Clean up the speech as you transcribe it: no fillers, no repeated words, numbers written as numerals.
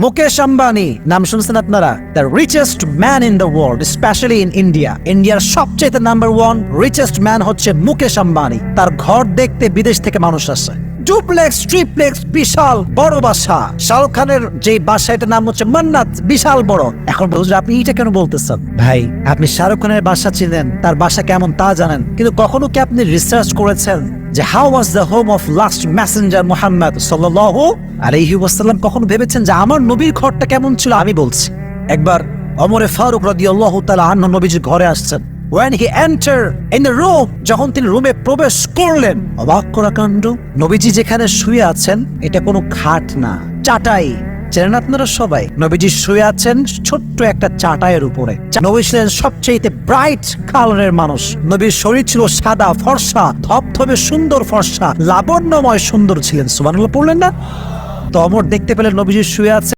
মুকেশ আম্বানি নাম শুনছেন আপনারা? The richest man in the world, specially in India. ইন্ডিয়ার সবচেয়ে নাম্বার 1 রিচেস্ট ম্যান হচ্ছে মুকেশ আম্বানি। তার ঘর দেখতে বিদেশ থেকে মানুষ আসে। ডুপ্লেক্স, ট্রিপ্লেক্স, বিশাল বড় বাসা। শাহরুখ খানের যে বাসা, এটার নাম হচ্ছে মান্নাত, বিশাল বড়। এখন বুঝলে আপনি এটা কেন বলতেছেন? ভাই, আপনি শাহরুখ খানের বাসা চিনেন, তার বাসা কেমন তা জানেন, কিন্তু কখনো কি আপনি রিসার্চ করেছেন যে how was the home of last Messenger Muhammad সাল্লাল্লাহু আলাইহি ওয়াসাল্লাম? কখনো ভেবেছেন যে আমার নবীর ঘরটা কেমন ছিল? আমি বলছি, একবার ওমরে ফারুক রাদিয়াল্লাহু তাআলা আনহু নবীজির ঘরে আসছেন। When he entered in the room, যখন তিনি রুমে প্রবেশ করলেন, অবাক করা কাণ্ড, নবীজি যেখানে শুয়ে আছেন এটা কোনো খাট না, চাটাই। জানেন আপনারা সবাই, নবীজি শুয়ে আছেন ছোট্ট একটা চাটাইয়ের উপরে। নবী ছিলেন সবচেয়ে ব্রাইট কালারের মানুষ। নবীর শরীর ছিল সাদা, ফর্সা, ধবধবে সুন্দর ফর্সা, লাবণ্যময় সুন্দর ছিলেন। সুবহানাল্লাহ পড়লেন না? তো ওমর দেখতে পেলেন নবীজি শুয়ে আছে।